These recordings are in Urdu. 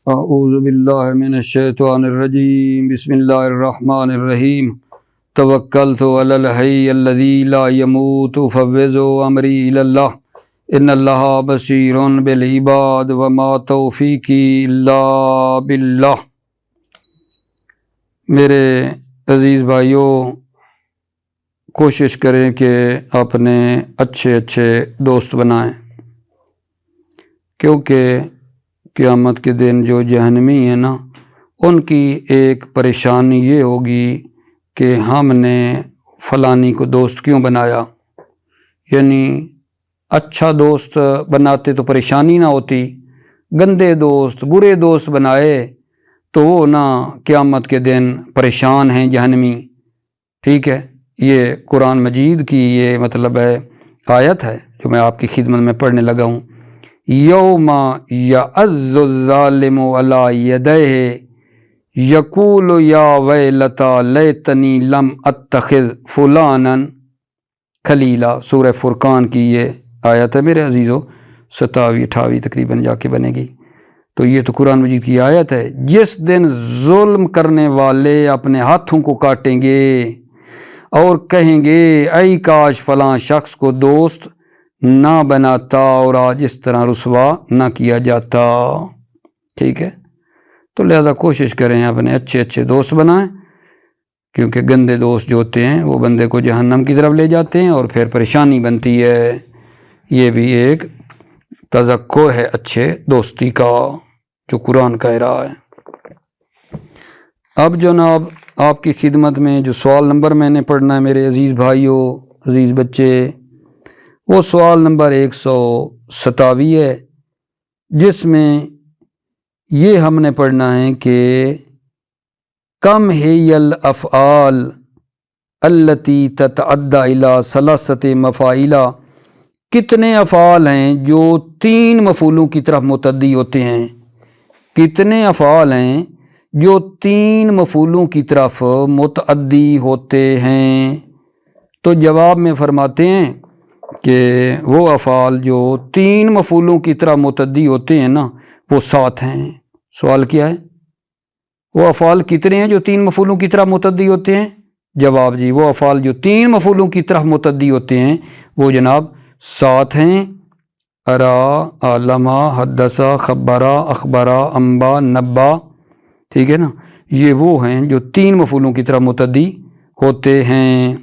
اعوذ باللہ من الشیطان الرجیم بسم اللہ الرحمن الرحیم توکلت علی الحی الذی لا يموت فوض امری الی اللہ ان اللہ بصیر بالعباد وما توفیقی الا باللہ۔ میرے عزیز بھائیوں، کوشش کریں کہ اپنے اچھے دوست بنائیں، کیونکہ قیامت کے دن جو جہنمی ہیں نا، ان کی ایک پریشانی یہ ہوگی کہ ہم نے فلانی کو دوست کیوں بنایا۔ یعنی اچھا دوست بناتے تو پریشانی نہ ہوتی، گندے دوست برے دوست بنائے تو وہ نا قیامت کے دن پریشان ہیں جہنمی۔ ٹھیک ہے، یہ قرآن مجید کی یہ مطلب ہے آیت ہے جو میں آپ کی خدمت میں پڑھنے لگا ہوں۔ یوم یعض الظالم علی یدیہ یقول یا ویلتا لیتنی لم اتخذ فلانا خلیلا۔ سورہ فرقان کی یہ آیت ہے میرے عزیزو، 27-28 تقریباً جا کے بنے گی۔ تو یہ تو قرآن مجید کی آیت ہے۔ جس دن ظلم کرنے والے اپنے ہاتھوں کو کاٹیں گے اور کہیں گے اے کاش فلاں شخص کو دوست نہ بناتا اور آج اس طرح رسوا نہ کیا جاتا۔ ٹھیک ہے، تو لہذا کوشش کریں اپنے اچھے دوست بنائیں، کیونکہ گندے دوست جو ہوتے ہیں وہ بندے کو جہنم کی طرف لے جاتے ہیں اور پھر پریشانی بنتی ہے۔ یہ بھی ایک تذکر ہے اچھے دوستی کا جو قرآن کہہ رہا ہے۔ اب جناب آپ کی خدمت میں جو سوال نمبر میں نے پڑھنا ہے میرے عزیز بھائیوں، عزیز بچے، وہ سوال نمبر 127 ہے، جس میں یہ ہم نے پڑھنا ہے کہ کم ہی الافعال التی تتعدی الی ثلاثۃ مفاعل، کتنے افعال ہیں جو 3 مفعولوں کی طرف متعدی ہوتے ہیں؟ کتنے افعال ہیں جو 3 مفعولوں کی طرف متعدی ہوتے ہیں؟ تو جواب میں فرماتے ہیں کہ وہ افعال جو 3 مفعولوں کی طرح متعدی ہوتے ہیں نا، وہ 7 ہیں۔ سوال کیا ہے؟ وہ افعال کتنے ہیں جو 3 مفعولوں کی طرح متعدی ہوتے ہیں؟ جواب جی، وہ افعال جو 3 مفعولوں کی طرف متعدی ہوتے ہیں وہ جناب 7 ہیں۔ ارا، علما، حدثا، خبرا، اخبرا، انبا، نبا۔ ٹھیک ہے نا، یہ وہ ہیں جو 3 مفعولوں کی طرف متعدی ہوتے ہیں۔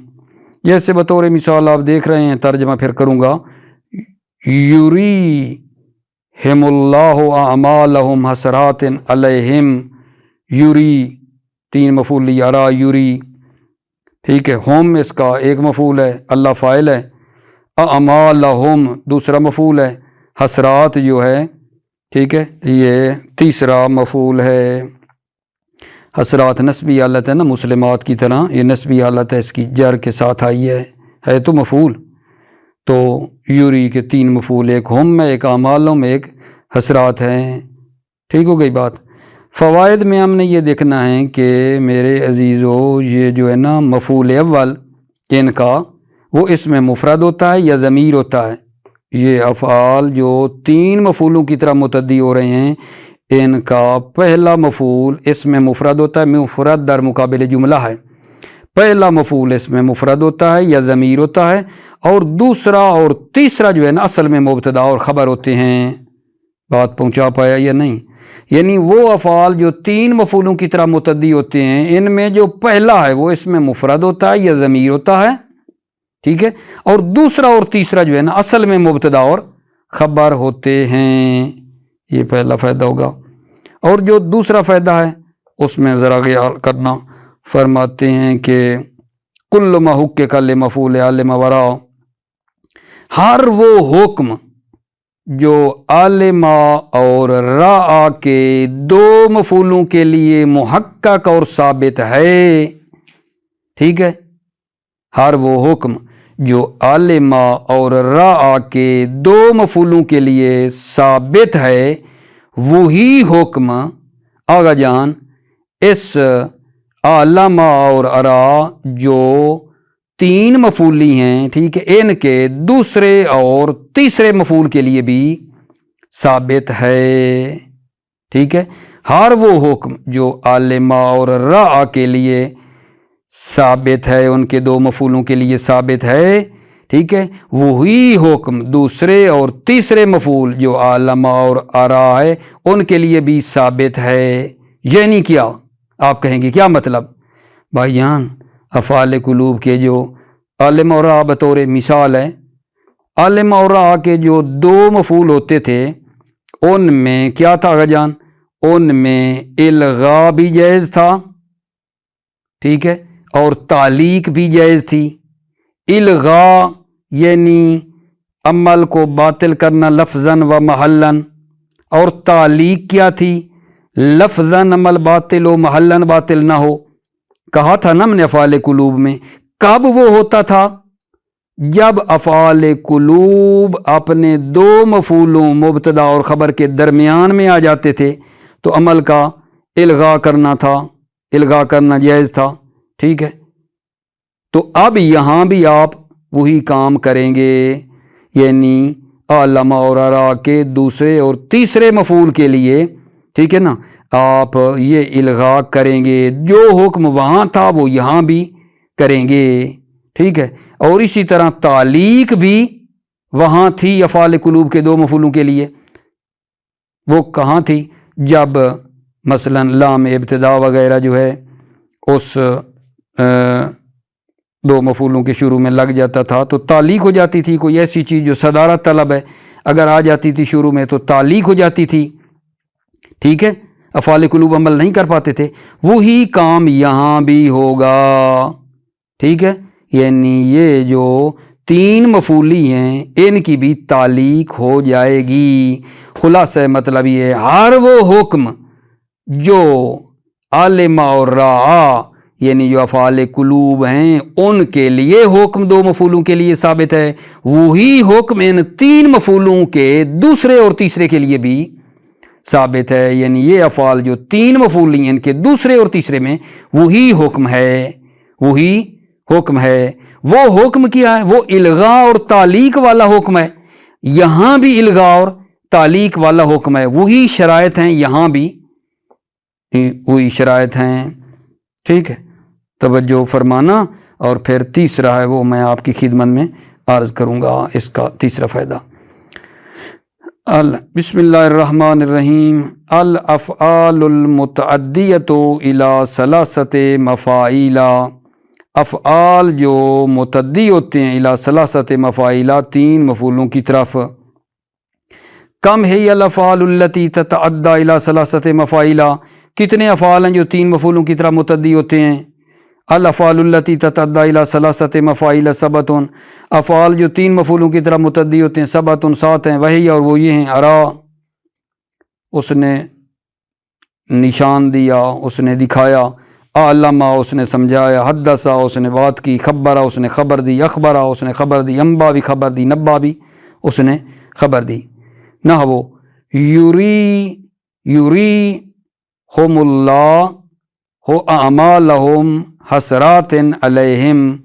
جیسے بطور مثال آپ دیکھ رہے ہیں، ترجمہ پھر کروں گا، یریہم اللہ اعمالہم حسرات علیہم۔ یری 3 مفعول یرا، یری۔ ٹھیک ہے، ہم اس کا ایک مفعول ہے، اللہ فاعل ہے، اعمالہم دوسرا مفعول ہے، حسرات جو ہے ٹھیک ہے یہ تیسرا مفعول ہے۔ حسرات نسبی حالت ہے نا، مسلمات کی طرح یہ نسبی حالت ہے، اس کی جر کے ساتھ آئی ہے تو مفعول۔ تو یوری کے 3 مفعول، ایک ہم ہے، ایک اعمالہم، ایک حسرات ہیں۔ ٹھیک ہو گئی بات۔ فوائد میں ہم نے یہ دیکھنا ہے کہ میرے عزیزو، یہ جو ہے نا مفعول اول ان کا وہ اس میں مفرد ہوتا ہے یا ضمیر ہوتا ہے؟ یہ افعال جو 3 مفعولوں کی طرح متعدی ہو رہے ہیں، ان کا پہلا مفعول اس میں مفرد ہوتا ہے، مفرد در مقابل جملہ ہے۔ پہلا مفعول اس میں مفرد ہوتا ہے یا ضمیر ہوتا ہے، اور دوسرا اور تیسرا جو ہے نا اصل میں مبتدا اور خبر ہوتے ہیں۔ بات پہنچا پایا یا نہیں؟ یعنی وہ افعال جو 3 مفعولوں کی طرح متعدی ہوتے ہیں، ان میں جو پہلا ہے وہ اس میں مفرد ہوتا ہے یا ضمیر ہوتا ہے، ٹھیک ہے، اور دوسرا اور تیسرا جو ہے نا اصل میں مبتدا اور خبر ہوتے ہیں۔ یہ پہلا فائدہ ہوگا۔ اور جو دوسرا فائدہ ہے اس میں ذرا غور کرنا، فرماتے ہیں کہ کل ما حقق لمفعول علم ورا، ہر وہ حکم جو علما اور راء کے 2 مفعولوں کے لیے محقق اور ثابت ہے، ٹھیک ہے، ہر وہ حکم جو علما اور راء کے 2 مفعولوں کے لیے ثابت ہے، وہی حکم آغا جان اس علما اور ارا جو 3 مفعولی ہیں، ٹھیک ہے، ان کے دوسرے اور تیسرے مفعول کے لیے بھی ثابت ہے، ٹھیک ہے۔ ہر وہ حکم جو عالمہ اور راء کے لیے ثابت ہے، ان کے دو مفعولوں کے لیے ثابت ہے، ٹھیک ہے، وہی حکم دوسرے اور تیسرے مفعول جو عالمہ اور ارا ہے ان کے لیے بھی ثابت ہے۔ یعنی کیا؟ آپ کہیں گے کیا مطلب؟ بھائی جان، افعال قلوب کے جو عالمہ اور راء بطور مثال ہے، عالمہ اور راء کے جو دو مفعول ہوتے تھے ان میں کیا تھا جان؟ ان میں الغاء بھی جائز تھا، ٹھیک ہے، اور تعلیق بھی جائز تھی۔ الغاء یعنی عمل کو باطل کرنا لفظاً و محلاً، اور تعلیق کیا تھی؟ لفظاً عمل باطل ہو، محلاً باطل نہ ہو۔ کہا تھا نا ہم نے افعال قلوب میں کب وہ ہوتا تھا؟ جب افعال قلوب اپنے دو مفعولوں مبتدا اور خبر کے درمیان میں آ جاتے تھے تو عمل کا الغاء کرنا تھا، الغاء کرنا جائز تھا، ٹھیک ہے۔ تو اب یہاں بھی آپ وہی کام کریں گے، یعنی عالمہ اور ارا کے دوسرے اور تیسرے مفعول کے لیے، ٹھیک ہے نا، آپ یہ الغاء کریں گے، جو حکم وہاں تھا وہ یہاں بھی کریں گے، ٹھیک ہے۔ اور اسی طرح تعلیق بھی وہاں تھی افعال قلوب کے دو مفعولوں کے لیے، وہ کہاں تھی؟ جب مثلا لام ابتدا وغیرہ جو ہے اس دو مفعولوں کے شروع میں لگ جاتا تھا تو تعلیق ہو جاتی تھی۔ کوئی ایسی چیز جو صدارت طلب ہے اگر آ جاتی تھی شروع میں تو تعلیق ہو جاتی تھی، ٹھیک ہے، افعال قلوب عمل نہیں کر پاتے تھے۔ وہی کام یہاں بھی ہوگا، ٹھیک ہے، یعنی یہ جو تین مفعولی ہیں ان کی بھی تعلیق ہو جائے گی۔ خلاصہ مطلب یہ ہے ہر وہ حکم جو عالمہ اور راء یعنی جو افعال قلوب ہیں ان کے لیے حکم دو مفعولوں کے لیے ثابت ہے، وہی حکم ان تین مفعولوں کے دوسرے اور تیسرے کے لیے بھی ثابت ہے۔ یعنی یہ افعال جو تین مفعولی ہیں ان کے دوسرے اور تیسرے میں وہی حکم ہے، وہی حکم ہے۔ وہ حکم کیا ہے؟ وہ الغاء اور تعلیق والا حکم ہے۔ یہاں بھی الغاء اور تعلیق والا حکم ہے، وہی شرائط ہیں، یہاں بھی وہی شرائط ہیں، ٹھیک ہے، توجہ فرمانا۔ اور پھر تیسرا ہے وہ میں آپ کی خدمت میں عرض کروں گا، اس کا تیسرا فائدہ۔ بسم اللہ الرحمن الرحیم۔ الافعال المتعدیۃ الی ثلاثۃ مفاعیل، افعال جو متعدی ہوتے ہیں الی ثلاثۃ مفاعیل، تین مفعولوں کی طرف۔ کم ہے الافعال التی تتعدی الی ثلاثۃ مفاعیل، کتنے افعال ہیں جو تین مفعولوں کی طرف متعدی ہوتے ہیں؟ الافعال التی تتعدی الی ثلاثۃ مفاعیل سبعۃ، افعال جو تین مفعولوں کی طرف متعدی ہوتے ہیں سبعۃ، سات ہیں، وہی اور وہ یہ ہیں ارا، اس نے نشان دیا، اس نے دکھایا، علمہ اس نے سمجھایا، حدثہ اس نے بات کی، خبرہ اس نے خبر دی، اخبرہ اس نے خبر دی، انبا بھی خبر دی، نبا بھی اس نے خبر دی۔ نحو یریہم اللہ اعمالہم حسرات علیہم،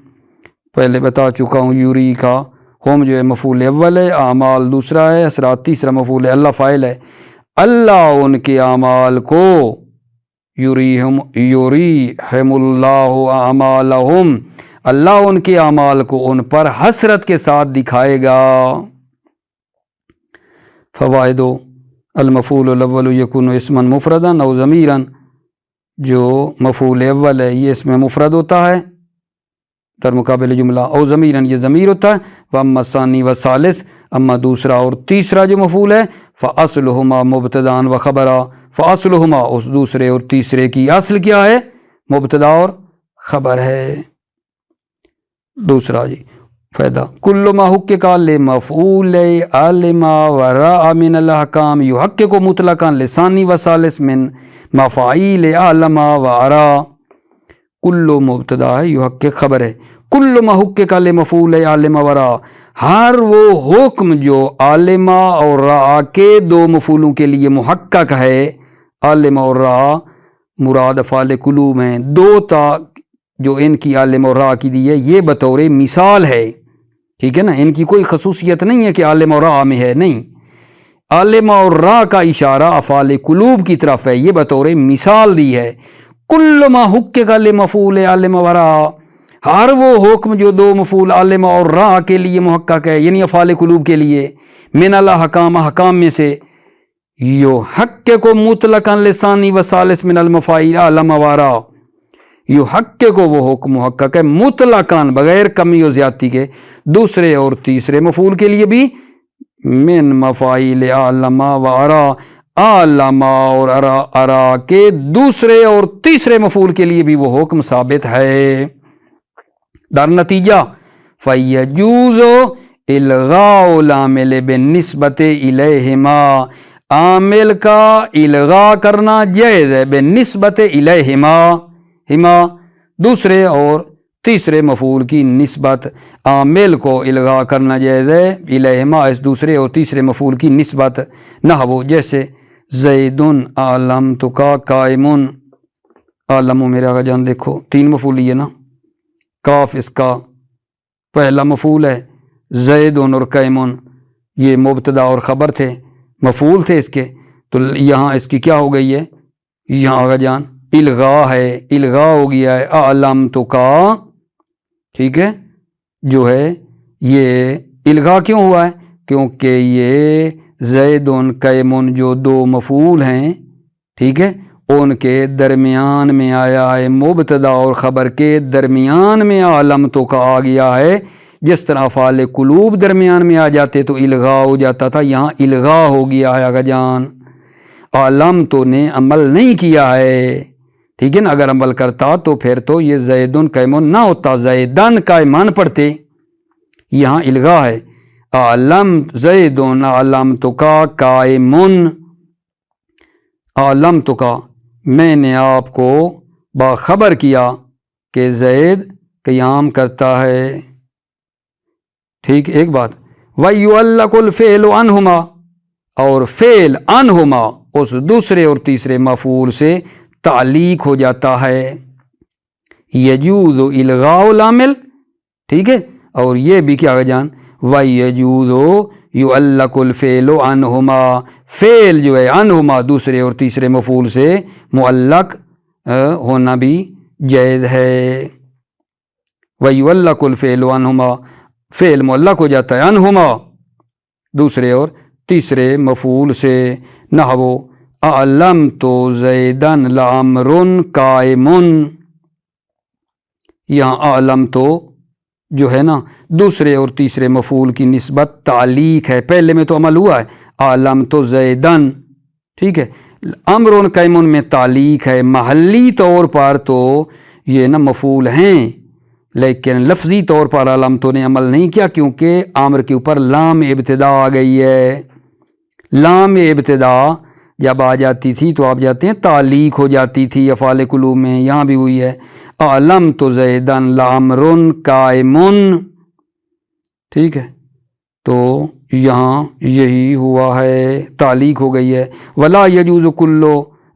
پہلے بتا چکا ہوں، یوری کا ہم جو ہے مفعول اول ہے، اعمال دوسرا ہے، حسرات تیسرا مفعول ہے، اللہ فاعل ہے۔ اللہ ان کے اعمال کو، یریہم اللہ اعمالہم، اللہ ان کے اعمال کو ان پر حسرت کے ساتھ دکھائے گا۔ فوائد: المفعول الاول یکون اسما مفردا او ضمیرا، جو مفعول اول ہے یہ اس میں مفرد ہوتا ہے در مقابل جملہ، او ضمیرا یہ ضمیر ہوتا ہے، واما الثانی والثالث، اما دوسرا اور تیسرا جو مفعول ہے، فاصلہما مبتدا و خبرا، فاصلہما اس دوسرے اور تیسرے کی اصل کیا ہے؟ مبتدا اور خبر ہے۔ دوسرا جی فائدہ، کل ما حقق لمفعول علم و راء من الاحکام یحقق مطلقا لثانی و ثالث من مفاعیل علم و ارا، کل مبتدا ہے، یحقق خبر ہے، کل ما حقق لمفعول علم و راء، ہر وہ حکم جو علم اور راء کے دو مفعولوں کے لیے محقق ہے، علم اور راء مراد افعال قلوب ہیں، دو تا جو ان کی علم اور راء کی دی ہے یہ بطور مثال ہے، ٹھیک ہے نا، ان کی کوئی خصوصیت نہیں ہے کہ عالم اور راء میں ہے، نہیں، علم اور را کا اشارہ افعال قلوب کی طرف ہے، یہ بطور مثال دی ہے۔ کل ما حقق لمفعول علم و را، ہر وہ حکم جو دو مفعول علم اور را کے لیے محقق ہے، یعنی افعال قلوب کے لیے، من الاحکام احکام میں سے، یو حق کو مطلقاً لسانی و ثالث من المفاعیل علم و را، یو حق کو وہ حکم محقق ہے مطلقاً بغیر کمی و زیادتی کے دوسرے اور تیسرے مفعول کے لیے بھی، من مفاعیل علم و ارا، علم اور ارا کے دوسرے اور تیسرے مفعول کے لیے بھی وہ حکم ثابت ہے۔ در نتیجہ فیجوز الغاء العامل بالنسبت الیہما، عامل کا الغاء کرنا جائز ہے بالنسبت الیہما، ہما دوسرے اور تیسرے مفعول کی نسبت، عامل کو الغاء کرنا جائز ہے الیہما اس دوسرے اور تیسرے مفعول کی نسبت، نحو جیسے زیدن علمتک قائمن، علم میرے آقا جان دیکھو تین مفعول ہی ہے نا، کاف اس کا پہلا مفعول ہے، زیدن اور قائمن یہ مبتدا اور خبر تھے، مفعول تھے اس کے، تو یہاں اس کی کیا ہو گئی ہے، یہاں آقا جان الغاء ہے، الغاء ہو گیا ہے علمتک، ٹھیک ہے، جو ہے یہ الغاء کیوں ہوا ہے، کیونکہ یہ زیدن قائمن جو دو مفعول ہیں، ٹھیک ہے، ان کے درمیان میں آیا ہے، مبتدا اور خبر کے درمیان میں علمتک آ گیا ہے، جس طرح افعال قلوب درمیان میں آ جاتے تو الغاء ہو جاتا تھا، یہاں الغاء ہو گیا ہے آقا جان، علمتو نے عمل نہیں کیا ہے، ٹھیک ہے نا، اگر عمل کرتا تو پھر تو یہ زیدن قائمن نہ ہوتا، زیدن قائمان پڑھتے، یہاں الغاء ہے، علم زیدن علمتک قائمن، علمتک میں نے آپ کو باخبر کیا کہ زید قیام کرتا ہے، ٹھیک، ایک بات، وَيُعَلَّقُ الْفِعْلُ عَنْهُمَا، اور فعل عنہما اس دوسرے اور تیسرے مفعول سے تعلیق ہو جاتا ہے، یجوز الغاء العامل، ٹھیک ہے، اور یہ بھی کیا جان وَيَجُوزُ يُعَلَّقُ الْفِعْلُ عَنْهُمَا، فعل جو ہے عنہما دوسرے اور تیسرے مفعول سے معلق ہونا بھی جائز ہے، وَيُعَلَّقُ الْفِعْلُ عَنْهُمَا، فعل معلق ہو جاتا ہے عنہما دوسرے اور تیسرے مفعول سے، نحو علمت زیدن لعمر قائمن، یہاں علمت جو ہے نا دوسرے اور تیسرے مفعول کی نسبت تعلیق ہے، پہلے میں تو عمل ہوا ہے علمت زیدن، ٹھیک ہے، امر قائمن میں تعلیق ہے، محلی طور پر تو یہ نا مفعول ہیں، لیکن لفظی طور پر علمتوں نے عمل نہیں کیا، کیونکہ امر کے اوپر لام ابتدا آ گئی ہے، لام ابتدا جب آ جاتی تھی تو آپ جاتے ہیں تعلیق ہو جاتی تھی افعال قلوب میں، یہاں بھی ہوئی ہے علمت زیدن لعمر قائمن، ٹھیک ہے، تو یہاں یہی ہوا ہے، تعلیق ہو گئی ہے، ولا یجوز کل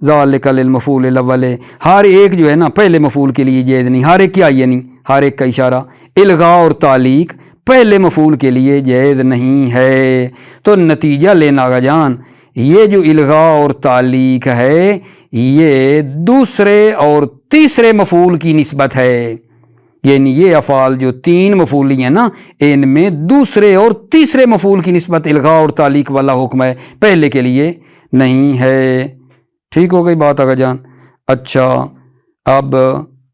ذالک للمفعول الاول، ہر ایک جو ہے نا پہلے مفعول کے لیے جائز نہیں، ہر ایک کیا یعنی ہر ایک کا اشارہ، الغاء اور تعلیق پہلے مفعول کے لیے جائز نہیں ہے، تو نتیجہ لینا آقا جان یہ جو الغاء اور تعلیق ہے یہ دوسرے اور تیسرے مفعول کی نسبت ہے، یعنی یہ افعال جو تین مفعولی ہیں نا ان میں دوسرے اور تیسرے مفعول کی نسبت الغاء اور تعلیق والا حکم ہے، پہلے کے لیے نہیں ہے، ٹھیک ہو گئی بات آقا جان۔ اچھا اب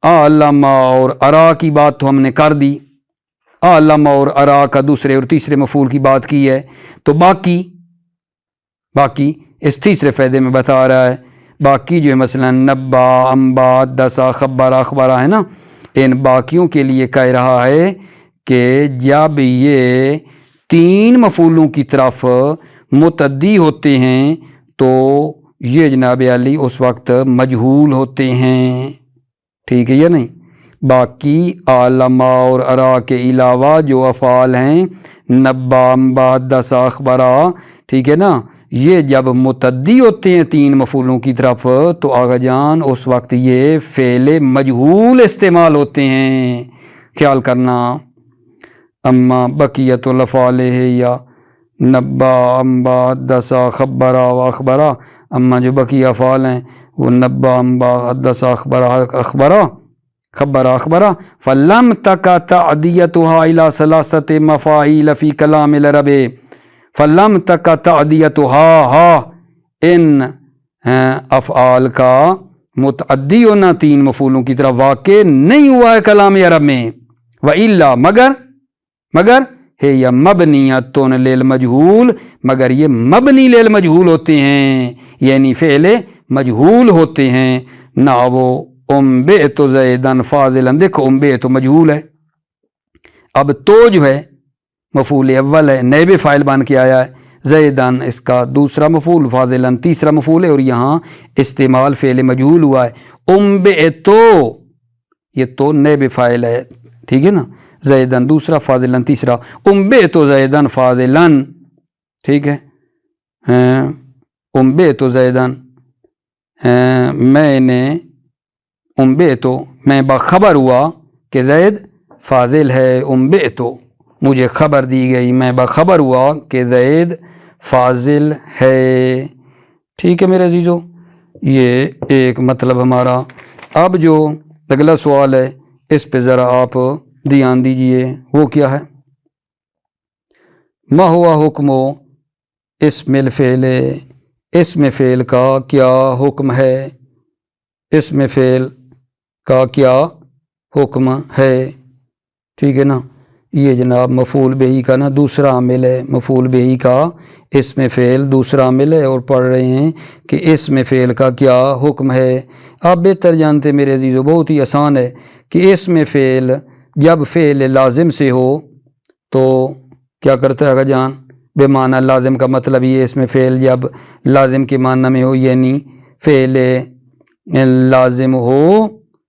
علم اور ارا کی بات تو ہم نے کر دی، علم اور ارا کا دوسرے اور تیسرے مفعول کی بات کی ہے، تو باقی اس تیسرے فائدے میں بتا رہا ہے، باقی جو ہے مثلا نبا، انبا، دسا، خبرہ، اخبارہ ہے نا، ان باقیوں کے لیے کہہ رہا ہے کہ جب یہ تین مفعولوں کی طرف متعدی ہوتے ہیں تو یہ جناب علی اس وقت مجہول ہوتے ہیں، ٹھیک ہے یا نہیں، باقی علم اور ارا کے علاوہ جو افعال ہیں نبا، انبا، دسا، اخبرہ، ٹھیک ہے نا، یہ جب متعدی ہوتے ہیں تین مفعولوں کی طرف تو آقا جان اس وقت یہ فعل مجہول استعمال ہوتے ہیں، خیال کرنا، اما بقیت الافعال ہے یا نبا، انبا، حدثا، خبرا و اخبرا، اما جو بقیہ افعال ہیں وہ نبا، انبا، حدثا، اخبرا، اخبرا، خبر اخبرا. فلم تک تعدیتها الى ثلاثة مفاعیل فی کلام العرب. فلم تک تعدیتها ان افعال کا متعدی ہونا تین مفعولوں کی طرح واقع نہیں ہوا ہے کلام عرب میں. وَإِلَّا مگر ہے یا مبنیۃ للمجہول، مگر یہ مبنی للمجہول ہوتے ہیں، یعنی فعل مجہول ہوتے ہیں. نہ وہ انبئت زیدن فاضلا، دیکھو انبئت مجہول ہے، اب تو جو ہے مفعول اول ہے، نائب فاعل بن کے آیا ہے، زیدن اس کا دوسرا مفعول، فاضلا تیسرا مفعول ہے، اور یہاں استعمال فعل مجہول ہوا ہے. انبئت یہ تو نائب فاعل ہے، ٹھیک ہے نا، زیدن دوسرا، فاضلا تیسرا. انبئت زیدن فاضلا، ٹھیک ہے، انبئت زیدن میں نے، انبئت میں باخبر ہوا کہ زید فاضل ہے. انبئت مجھے خبر دی گئی، میں باخبر ہوا کہ زید فاضل ہے. ٹھیک ہے میرے عزیزو، یہ ایک مطلب ہمارا. اب جو اگلا سوال ہے اس پہ ذرا آپ دھیان دیجئے، وہ کیا ہے؟ ما ہوا حکم اسم الفعل، اسم فعل کا کیا حکم ہے؟ اسم فعل کا کیا حکم ہے؟ ٹھیک ہے نا، یہ جناب مفعول بہی کا نا دوسرا عامل ہے، مفعول بہی کا اسم فعل دوسرا عامل ہے، اور پڑھ رہے ہیں کہ اسم فعل کا کیا حکم ہے. آپ بہتر جانتے میرے عزیزو، بہت ہی آسان ہے کہ اسم فعل جب فعل لازم سے ہو تو کیا کرتا ہے اگر جان؟ بے معنی لازم کا مطلب یہ اسم فعل جب لازم کے معنی میں ہو، یعنی فعل لازم ہو،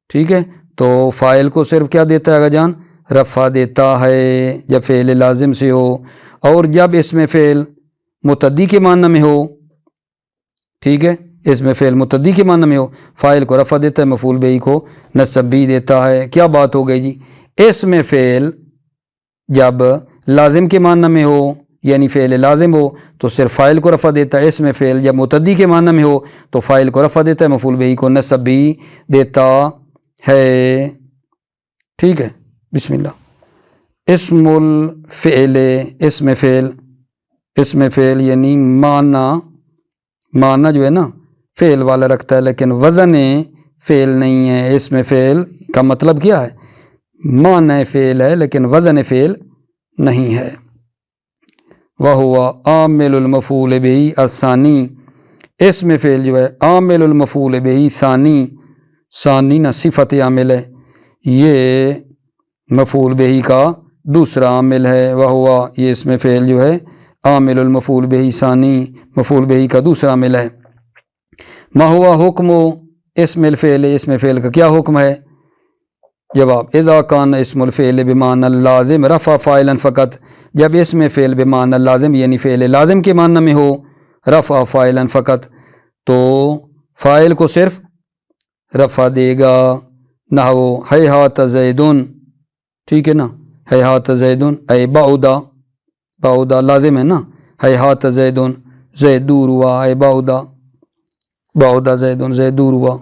ٹھیک ہے، تو فاعل کو صرف کیا دیتا ہے اگر جان؟ رفع دیتا ہے جب فعل لازم سے ہو. اور جب اسم فعل متعدی کے معنی میں ہو، ٹھیک ہے، اسم فعل متعدی کے معنی میں ہو، فاعل کو رفع دیتا ہے، مفعول بہی کو نصب بھی دیتا ہے. کیا بات ہو گئی جی؟ اسم فعل جب لازم کے معنی میں ہو، یعنی فعل لازم ہو تو صرف فاعل کو رفع دیتا ہے. اسم فعل جب متعدی کے معنی میں ہو تو فاعل کو رفع دیتا ہے، مفعول بہی کو نصب بھی دیتا ہے. ٹھیک ہے، بسم اللہ. اسم الفعل، اسم فعل، اسم فعل یعنی معنی جو ہے نا فعل والا رکھتا ہے لیکن وزن فعل نہیں ہے. اسم فعل کا مطلب کیا ہے؟ معنی فعل ہے لیکن وزن فعل نہیں ہے. وَهُوَ عامل المفعول بہی الثانی، اسم فعل جو ہے عامل المفعول بہی ثانی نہ صفت عامل ہے، یہ مفعول بہی کا دوسرا عامل ہے. وَهُوَ یہ اسم فعل جو ہے عامل المفعول بہی ثانی، مفعول بہی کا دوسرا عامل ہے. ما ہوا حکم اسم الفعل، اسم فعل کا کیا حکم ہے؟ جواب، اذا کان اسم الفعل بمعنی اللازم رفع فاعلا فقط، جب اسم فعل بمعنی اللازم یعنی فعل لازم کے معنی میں ہو رفع فاعلا فقط تو فاعل کو صرف رفع دے گا. نحو ہیہات زیدن، ٹھیک ہے نا، ہیہات زیدن اے بعدا لازم ہے نا، ہیہات زیدن زید دور ہوا، اے بعدا زیدن زید دور ہوا.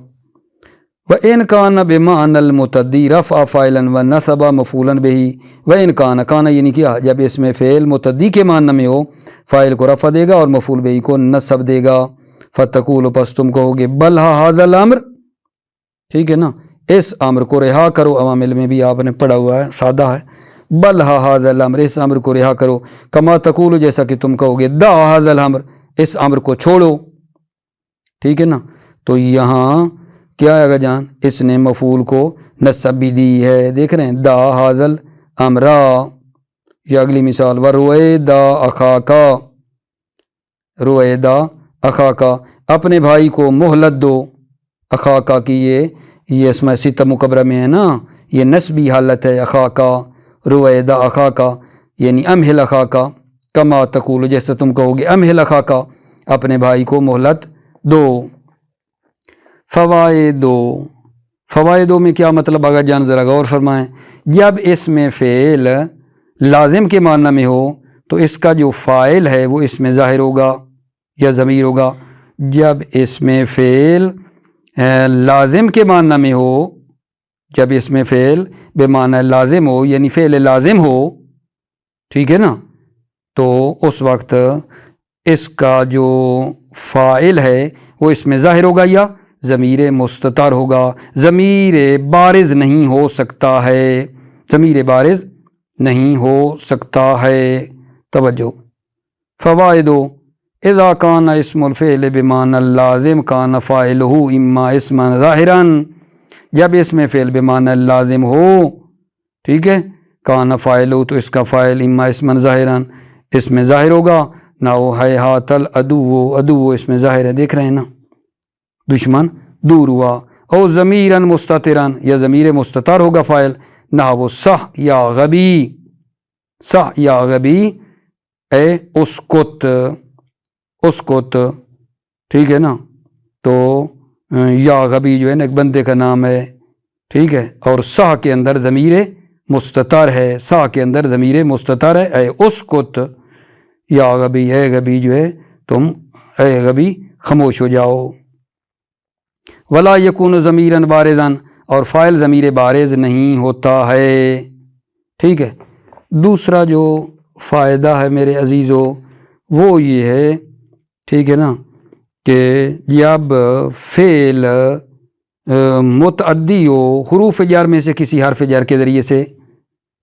وَإِنْ كَانَ بِمَعْنَى الْمُتَعَدِّي رَفْعَ فَاعِلًا وَنَصَبَ مَفْعُولًا بِهِ. وَإِنْ كَانَ یعنی کیا؟ جب اس میں فعل متعدی کے معنی میں ہو فاعل کو رفع دے گا اور مفعول بہی کو نصب دے گا. فَتَقُولُ پس تم کہو گے بل هَذَا الْأَمْرُ، ٹھیک ہے نا، اس امر کو رہا کرو. عوامل میں بھی آپ نے پڑھا ہوا ہے، سادہ ہے. بل هَذَا الْأَمْرُ، اس امر کو رہا کرو. کما تقول، جیسا کہ تم کہو گے دع هَذَا الْأَمْرُ، اس امر کو چھوڑو، ٹھیک ہے نا. تو یہاں کیا ہے جان؟ اس نے مفعول کو نصب بھی دی ہے، دیکھ رہے ہیں، دا هَذَا الْأَمْرَ. یہ اگلی مثال، وَرُوَیْدَ أَخَاكَ، رویدہ اخاکا، اپنے بھائی کو مہلت دو. اخاکا کی یہ اسم ستہ مکبرہ میں ہے نا، یہ نسبی حالت ہے. اخاکا، رویدہ اخاکا یعنی امہل اخاکا. کما تقول، جیسے تم کہو گے امہل اخاکا، اپنے بھائی کو مہلت دو. فوائدوں میں کیا مطلب اگر جان ذرا غور فرمائیں. جب اس میں فعل لازم کے معنی میں ہو تو اس کا جو فاعل ہے وہ اس میں ظاہر ہوگا یا ضمیر ہوگا. جب اس میں فعل لازم کے معنی میں ہو، جب اس میں فعل بے معنی لازم ہو یعنی فعل لازم ہو، ٹھیک ہے نا، تو اس وقت اس کا جو فاعل ہے وہ اس میں ظاہر ہوگا یا ضمیر مستتر ہوگا. ضمیر بارز نہیں ہو سکتا ہے، ضمیر بارز نہیں ہو سکتا ہے. توجہ. فوائد: اذا کان اسم الفعل بمعنی اللازم کان فاعلہ اما اسما ظاہرا، جب اس میں فعل بمعنی اللازم ہو، ٹھیک ہے، کان فاعلہ تو اس کا فاعل اما اسما ظاہرا اس میں ظاہر ہوگا. نحو ہیہات العدو، عدو اس میں ظاہر ہے، دیکھ رہے ہیں نا، دشمن دور ہوا. او ضمیرا مستترا، یا ضمیر مستتر ہوگا فاعل. نحو صح یا غبی، صح یا غبی اے اسکت، اسکت، ٹھیک ہے نا. تو یا غبی جو ہے نا ایک بندے کا نام ہے، ٹھیک ہے، اور صح کے اندر ضمیر مستتر ہے، صح کے اندر ضمیر مستتر ہے. اے اسکت یا غبی، اے غبی جو ہے تم، اے غبی خاموش ہو جاؤ. ولا یکون ضمیرا بارزا، اور فاعل ضمیر بارز نہیں ہوتا ہے. ٹھیک ہے. دوسرا جو فائدہ ہے میرے عزیزو وہ یہ ہے، ٹھیک ہے نا، کہ جب فعل متعدی ہو حروف جر میں سے کسی حرف جر کے ذریعے سے،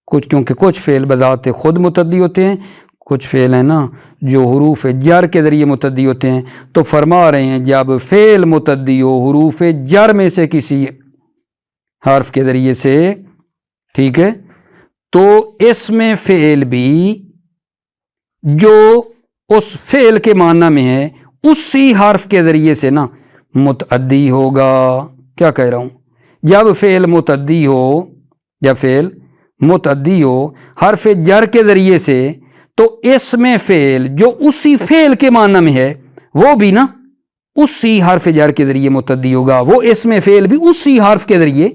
کیونکہ کچھ فعل بذات خود متعدی ہوتے ہیں، کچھ فعل ہیں نا جو حروف جر کے ذریعے متعدی ہوتے ہیں. تو فرما رہے ہیں جب فعل متعدی ہو حروف جر میں سے کسی حرف کے ذریعے سے، ٹھیک ہے، تو اس میں فعل بھی جو اس فعل کے معنی میں ہے اسی حرف کے ذریعے سے نا متعدی ہوگا. کیا کہہ رہا ہوں؟ جب فعل متعدی ہو، جب فعل متعدی ہو حرف جر کے ذریعے سے، تو اس میں فعل جو اسی فعل کے معنی میں ہے وہ بھی نا اسی حرف جر کے ذریعے متعدی ہوگا، وہ اس میں فعل بھی اسی حرف کے ذریعے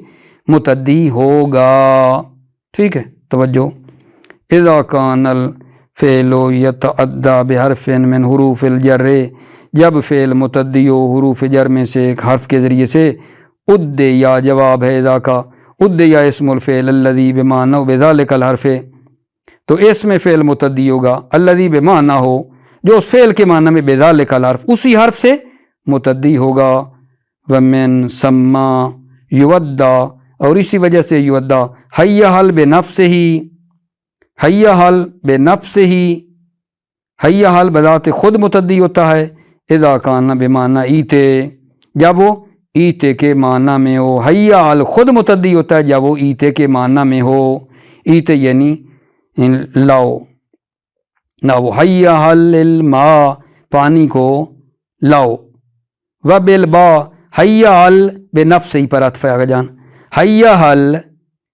متعدی ہوگا. ٹھیک ہے. توجہ. اذا کان الفعل یتعدی بحرف من حروف الجر، جب فعل متعدی ہو حروف جر میں سے ایک حرف کے ذریعے سے، اد یا جواب ہے اذا کا، اد یا اسم الفعل الذی بمعنی بذلک الحرف، تو اس میں فعل متعدی ہوگا الذی بمعنی ہو جو اس فعل کے معنی میں بذلک الحرف اسی حرف سے متعدی ہوگا. ومن سما یودع، اور اسی وجہ سے یودع، حی حل بنفسہ، حی حل بنفسہ، حی حل بذات خود متعدی ہوتا ہے. اذا کان بمعنی ایتے، جب وہ ایتے کے معنی میں ہو. حی حل خود متعدی ہوتا ہے جب وہ ایتے کے معنی میں ہو. ایتے یعنی لاؤ، نہ وہ حی حل الماء، پانی کو لاؤ. وبالبا، حی حل بنفسہ پر عطف ہے جان، حی حل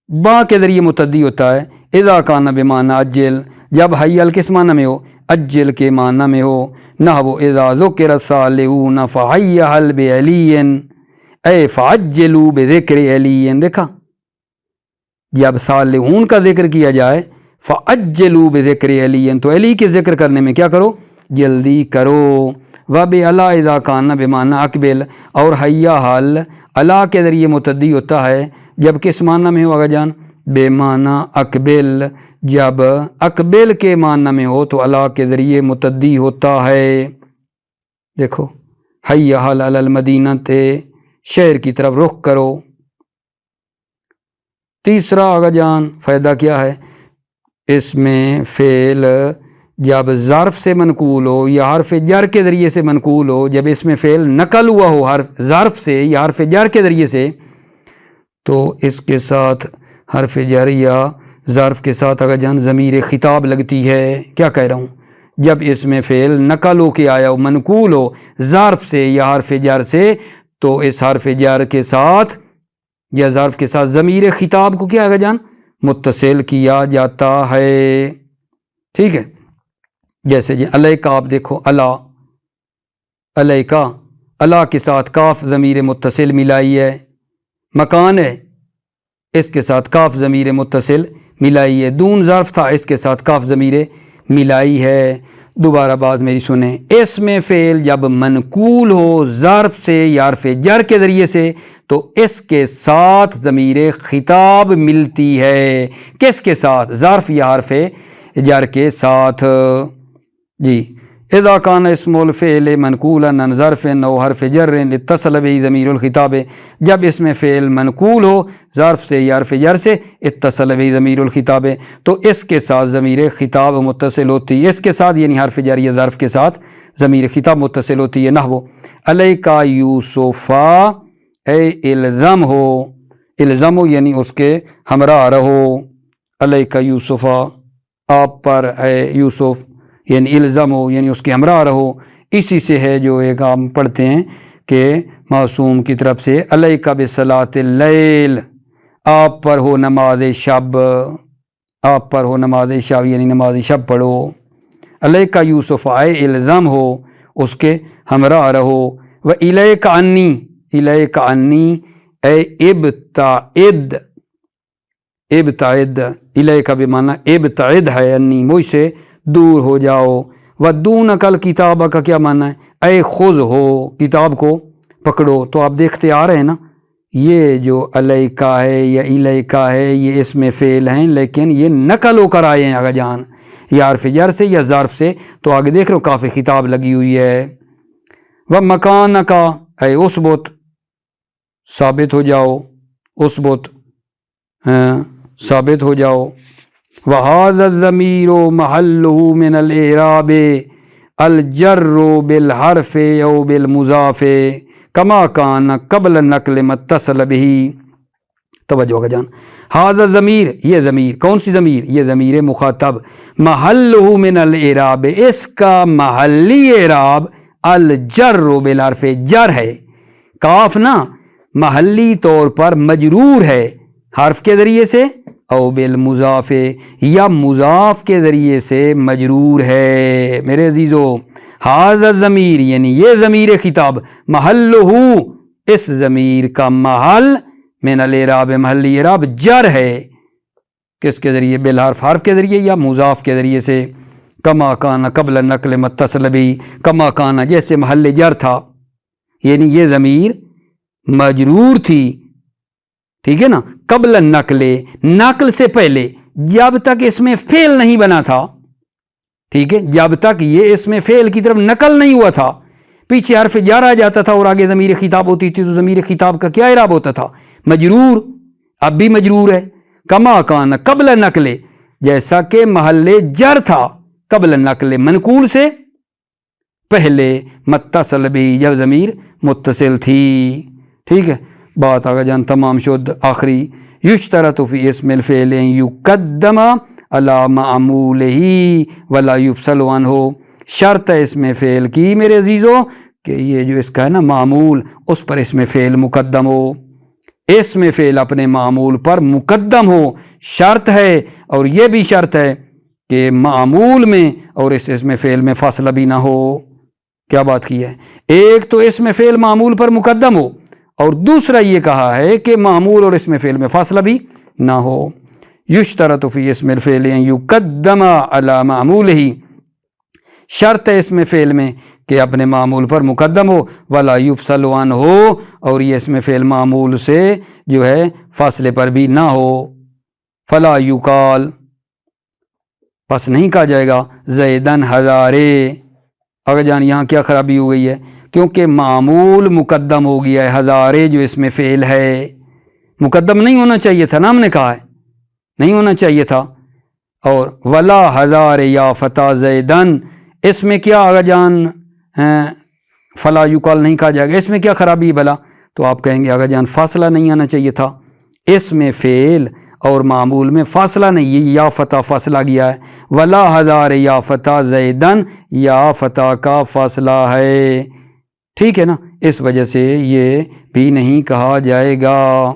با کے ذریعے متعدی ہوتا ہے. اذا کان بمعنی اجل، جب حی حل کس معنی میں ہو؟ اجل کے معنی میں ہو. نحو اذا ذکر الصالحون فحی حل بعلی، اے فعجلوا بذکر علی. دیکھا، جب صالحون کا ذکر کیا جائے فعجلوا بذکر علی، تو علی کے ذکر کرنے میں کیا کرو؟ جلدی کرو. وبعلا اذا کان بمعنی اقبل، اور حی حل علا کے ذریعے متعدی ہوتا ہے جب کس معنی میں ہو آگا جان؟ بے معنی اقبل. جب اقبل کے معنی میں ہو تو علا کے ذریعے متعدی ہوتا ہے. دیکھو، حی حل علی المدینہ، شہر کی طرف رخ کرو. تیسرا آگا جان فائدہ کیا ہے؟ اس میں فعل جب ظرف سے منقول ہو یا حرف جر کے ذریعے سے منقول ہو، جب اس میں فعل نقل ہوا ہو حرف ظرف سے یا حرف جر کے ذریعے سے، تو اس کے ساتھ حرف جر یا ظرف کے ساتھ اگر جان ضمیر خطاب لگتی ہے. کیا کہہ رہا ہوں؟ جب اس میں فعل نقل ہو کے آیا ہو، منقول ہو ظرف سے یا حرف جر سے، تو اس حرف جر کے ساتھ یا ظرف کے ساتھ ضمیر خطاب کو کیا آگا جان؟ متصل کیا جاتا ہے. ٹھیک ہے. جیسے جی علیکہ، آپ دیکھو الا، علیکہ، الا کے ساتھ کاف ضمیر متصل ملائی ہے. مکان ہے، اس کے ساتھ کاف ضمیر متصل ملائی ہے. دون ظرف تھا، اس کے ساتھ کاف ضمیر ملائی ہے۔ دوبارہ بات میری سنیں، اسم فعل جب منقول ہو ظرف سے یا حرف جر کے ذریعے سے تو اس کے ساتھ ضمیر خطاب ملتی ہے۔ کس کے ساتھ؟ ظرف یا حرف جر کے ساتھ۔ جی اذا کان اسم الفعل منقولا عن ظرف او حرف جر اتصل به ضمیر الخطاب، جب اسم فعل منقول ہو ظرف سے یا حرف جر سے اتصل به ضمیر الخطاب تو اس کے ساتھ ضمیر خطاب متصل ہوتی ہے، اس کے ساتھ یعنی حرف جر یا ظرف کے ساتھ ضمیر خطاب متصل ہوتی ہے۔ نحو علیکا یوسفا، اے الزم ہو، الزم ہو یعنی اس کے ہمراہ رہو، علیکا یوسفا آپ پر اے یوسف یعنی الزم ہو یعنی اس کے ہمراہ رہو۔ اسی سے ہے جو ایک ہم پڑھتے ہیں کہ معصوم کی طرف سے علیکا بصلاۃ اللیل، آپ پر ہو نماز شب، آپ پر ہو نماز شب یعنی نماز شب پڑھو۔ علیکا یوسف، اے الزم ہو اس کے ہمراہ رہو۔ و الیک عنی، الیک عنی اے ابتعد، ابتعد الیک بمعنی ابتعد ہے، انی مجھ سے دور ہو جاؤ۔ ودونک الکتاب کا کیا معنی ہے؟ اے خذ ہو، کتاب کو پکڑو۔ تو آپ دیکھتے آ رہے ہیں نا، یہ جو علیکا ہے یا الیکا ہے یہ اسم فعل ہیں، لیکن یہ نقل ہو کر آئے ہیں آگا جان، یا حرف جر سے یا ظرف سے۔ تو آگے دیکھ رہے ہو کافی خطاب لگی ہوئی ہے۔ ومکانکا اے اثبت، ثابت ہو جاؤ، اثبت ثابت ہو جاؤ۔ وَهَذَا الضَّمِيرُ مَحَلُّهُ مِنَ الْإِعْرَابِ الْجَرُّ بِالْحَرْفِ أَوْ بِالْمُضَافِ كَمَا كَانَ قَبْلَ النَّقْلِ مَتَّصَلَ بِهِ۔ توجہ کا جان، هذا الضمیر، یہ ضمیر، کون سی ضمیر؟ یہ ضمیر مخاطب، محلہ من الإعراب، اس کا محلی اعراب الجر بالحرف جر ہے۔ کاف نا محلی طور پر مجرور ہے حرف کے ذریعے سے، او بالمضاف یا مضاف کے ذریعے سے مجرور ہے۔ میرے عزیزو، ھذا الضمیر یعنی یہ ضمیر خطاب، محلہ اس ضمیر کا محل من الاعراب محلی اعراب جر ہے، کس کے ذریعے؟ بالحرف، حرف کے ذریعے یا مضاف کے ذریعے سے۔ کما کان قبل النقل متصل بھی، کما کان جیسے محل جر تھا، یعنی یہ ضمیر مجرور تھی، ٹھیک ہے نا، قبل النقل، نقل سے پہلے، جب تک اس میں فعل نہیں بنا تھا، ٹھیک ہے، جب تک یہ اس میں فعل کی طرف نقل نہیں ہوا تھا، پیچھے حرف جر آ جاتا تھا اور آگے ضمیر خطاب ہوتی تھی، تو ضمیر خطاب کا کیا اعراب ہوتا تھا؟ مجرور، اب بھی مجرور ہے۔ کما کان قبل النقل، جیسا کہ محل جر تھا قبل النقل، منقول سے پہلے، متصل بھی جب ضمیر متصل تھی، ٹھیک ہے۔ بات آگے جان تمام شد۔ آخری، یشترط فی اسم الفعل یقدم علی معمولہ ولا یفصل عنہ، شرط ہے اس میں فعل کی میرے عزیزو کہ یہ جو اس کا ہے نا معمول، اس پر اس میں فعل مقدم ہو، اس میں فعل اپنے معمول پر مقدم ہو، شرط ہے۔ اور یہ بھی شرط ہے کہ معمول میں اور اس میں فعل میں فاصلہ بھی نہ ہو۔ کیا بات کی ہے؟ ایک تو اس میں فعل معمول پر مقدم ہو، اور دوسرا یہ کہا ہے کہ معمول اور اس میں فعل میں فاصلہ بھی نہ ہو۔ یشترط فی اسم الفعل یقدم علی معمولہ، شرط ہے اس میں فعل میں کہ اپنے معمول پر مقدم ہو، ولا یفصل عنہ، اور یہ اس میں فعل معمول سے جو ہے فاصلے پر بھی نہ ہو۔ فلا یقال، پس نہیں کہا جائے گا زیدن ہزارے۔ اگر جان یہاں کیا خرابی ہو گئی ہے؟ کیونکہ معمول مقدم ہو گیا ہے، ہزارے جو اس میں فعل ہے مقدم نہیں ہونا چاہیے تھا نا، ہم نے کہا ہے نہیں ہونا چاہیے تھا۔ اور ولا ہزار یا فتح زیدن، اس میں کیا آگا جان فلا یقال نہیں کہا جائے گا، اس میں کیا خرابی بلا؟ تو آپ کہیں گے آگا جان فاصلہ نہیں آنا چاہیے تھا، اس میں فعل اور معمول میں فاصلہ نہیں، یہ یا فتح فاصلہ گیا ہے۔ ولا ہزار یا فتح زیدن، یا فتح کا فاصلہ ہے، ٹھیک ہے نا، اس وجہ سے یہ بھی نہیں کہا جائے گا۔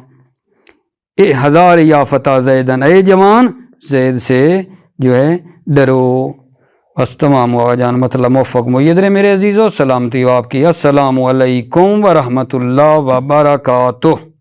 اے ہزار یا فتح زیدن، اے جوان زید سے جو ہے ڈرو۔ بس تمام ہوا جان مطلب موفق مید رہے میرے عزیزو، سلامتی ہو آپ کی۔ السلام علیکم ورحمۃ اللہ وبرکاتہ۔